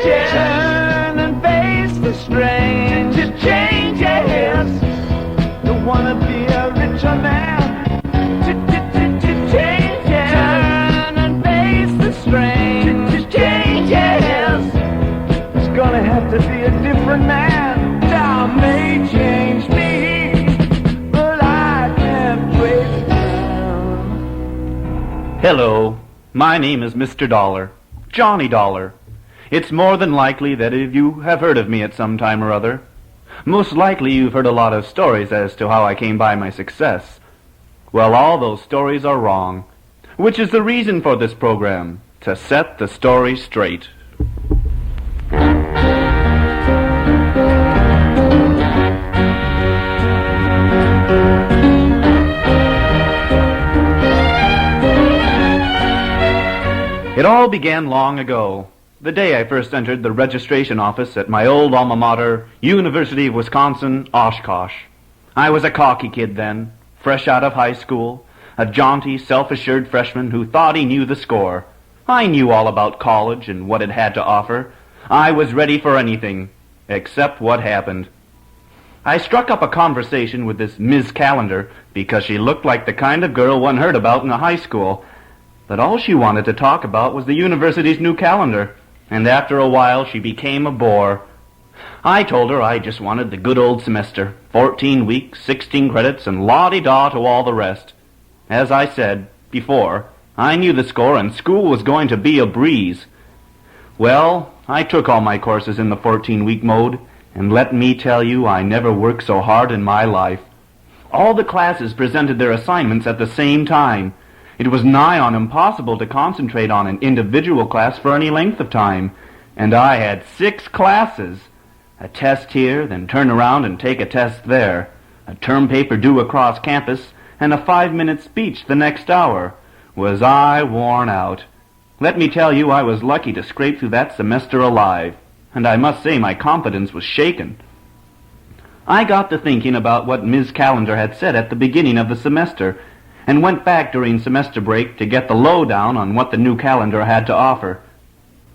changes. Turn and face the strange changes. Don't wanna be a richer man. Changes. Turn and face the strange changes. It's gonna have to be a different man. Time may change me, but I can't trace down. Hello, my name is Mr. Dollar, Johnny Dollar. It's more than likely that if you have heard of me at some time or other, most likely you've heard a lot of stories as to how I came by my success. Well, all those stories are wrong, which is the reason for this program, to set the story straight. It all began long ago, the day I first entered the registration office at my old alma mater, University of Wisconsin, Oshkosh. I was a cocky kid then, fresh out of high school, a jaunty, self-assured freshman who thought he knew the score. I knew all about college and what it had to offer. I was ready for anything, except what happened. I struck up a conversation with this Ms. Callender because she looked like the kind of girl one heard about in a high school. But all she wanted to talk about was the university's new calendar, and after a while she became a bore. I told her I just wanted the good old semester, 14 weeks, 16 credits, and la-di-da to all the rest. As I said before, I knew the score and school was going to be a breeze. Well, I took all my courses in the 14-week mode, and let me tell you, I never worked so hard in my life. All the classes presented their assignments at the same time. It was nigh on impossible to concentrate on an individual class for any length of time, and I had 6 classes. A test here, then turn around and take a test there. A term paper due across campus, and a 5-minute speech the next hour. Was I worn out? Let me tell you, I was lucky to scrape through that semester alive, and I must say my confidence was shaken. I got to thinking about what Ms. Callender had said at the beginning of the semester, and went back during semester break to get the lowdown on what the new calendar had to offer.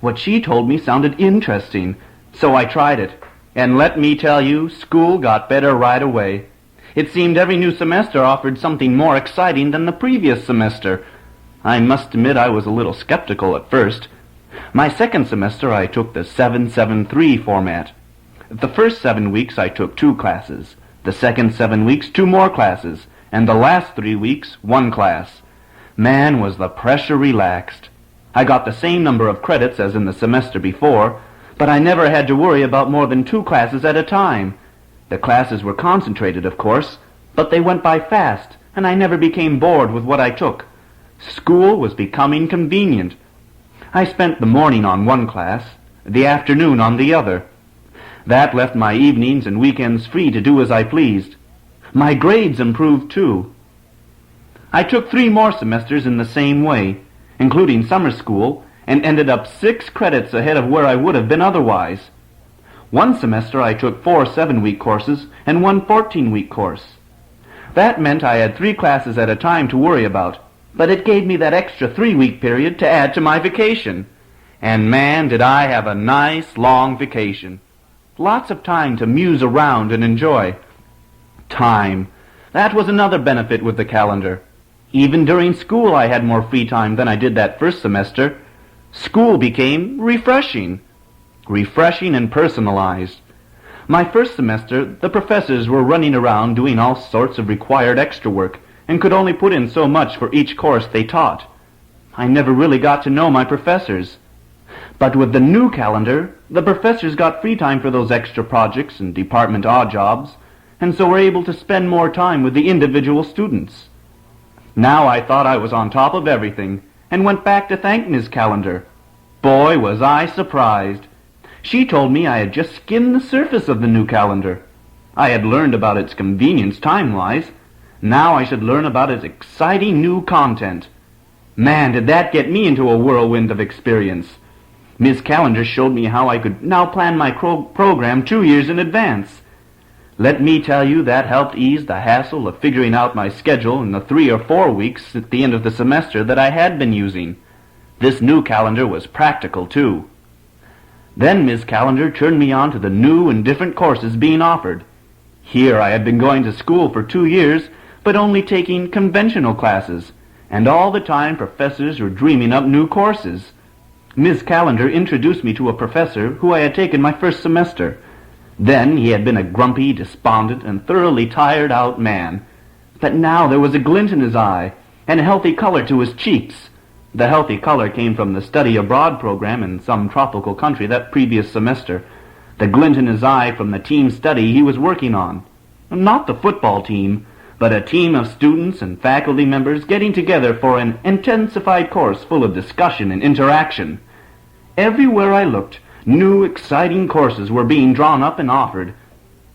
What she told me sounded interesting, so I tried it. And let me tell you, school got better right away. It seemed every new semester offered something more exciting than the previous semester. I must admit I was a little skeptical at first. My second semester I took the 7-7-3 format. The first 7 weeks I took 2 classes. The second 7 weeks, 2 more classes. And the last 3 weeks, 1 class. Man, was the pressure relaxed. I got the same number of credits as in the semester before, but I never had to worry about more than 2 classes at a time. The classes were concentrated, of course, but they went by fast, and I never became bored with what I took. School was becoming convenient. I spent the morning on one class, the afternoon on the other. That left my evenings and weekends free to do as I pleased. My grades improved, too. I took 3 more semesters in the same way, including summer school, and ended up 6 credits ahead of where I would have been otherwise. One semester I took 4 7-week courses and 1 14-week course. That meant I had 3 classes at a time to worry about, but it gave me that extra 3-week period to add to my vacation. And man, did I have a nice, long vacation. Lots of time to muse around and enjoy. Time. That was another benefit with the calendar. Even during school I had more free time than I did that first semester. School became refreshing. Refreshing and personalized. My first semester, the professors were running around doing all sorts of required extra work and could only put in so much for each course they taught. I never really got to know my professors. But with the new calendar, the professors got free time for those extra projects and department odd jobs, and so were able to spend more time with the individual students. Now I thought I was on top of everything, and went back to thank Ms. Callender. Boy, was I surprised. She told me I had just skimmed the surface of the new calendar. I had learned about its convenience time-wise. Now I should learn about its exciting new content. Man, did that get me into a whirlwind of experience. Ms. Callender showed me how I could now plan my program 2 years in advance. Let me tell you, that helped ease the hassle of figuring out my schedule in the 3 or 4 weeks at the end of the semester that I had been using. This new calendar was practical, too. Then Miss Callender turned me on to the new and different courses being offered. Here I had been going to school for 2 years, but only taking conventional classes, and all the time professors were dreaming up new courses. Miss Callender introduced me to a professor who I had taken my first semester. Then he had been a grumpy, despondent, and thoroughly tired-out man. But now there was a glint in his eye, and a healthy color to his cheeks. The healthy color came from the study abroad program in some tropical country that previous semester. The glint in his eye from the team study he was working on. Not the football team, but a team of students and faculty members getting together for an intensified course full of discussion and interaction. Everywhere I looked, new, exciting courses were being drawn up and offered.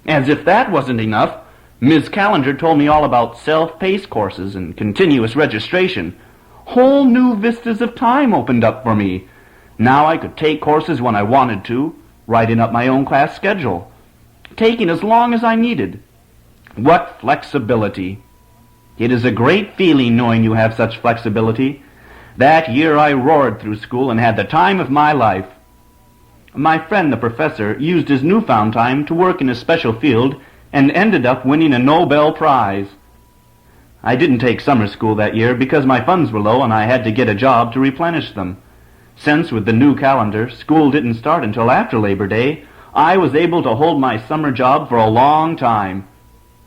As if that wasn't enough, Ms. Callender told me all about self-paced courses and continuous registration. Whole new vistas of time opened up for me. Now I could take courses when I wanted to, writing up my own class schedule, taking as long as I needed. What flexibility! It is a great feeling knowing you have such flexibility. That year I roared through school and had the time of my life. My friend the professor used his newfound time to work in a special field and ended up winning a Nobel Prize. I didn't take summer school that year because my funds were low and I had to get a job to replenish them. Since with the new calendar, school didn't start until after Labor Day, I was able to hold my summer job for a long time.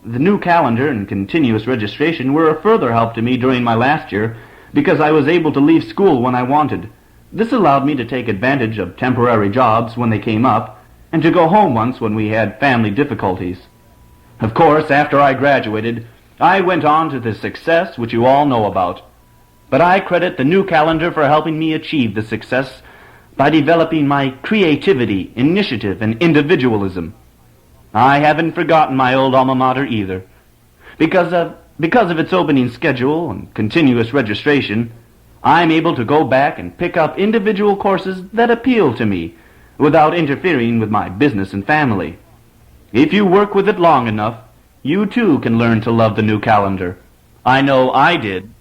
The new calendar and continuous registration were a further help to me during my last year because I was able to leave school when I wanted. This allowed me to take advantage of temporary jobs when they came up and to go home once when we had family difficulties. Of course, after I graduated, I went on to the success which you all know about. But I credit the new calendar for helping me achieve the success by developing my creativity, initiative, and individualism. I haven't forgotten my old alma mater either. Because of its opening schedule and continuous registration, I'm able to go back and pick up individual courses that appeal to me without interfering with my business and family. If you work with it long enough, you too can learn to love the new calendar. I know I did.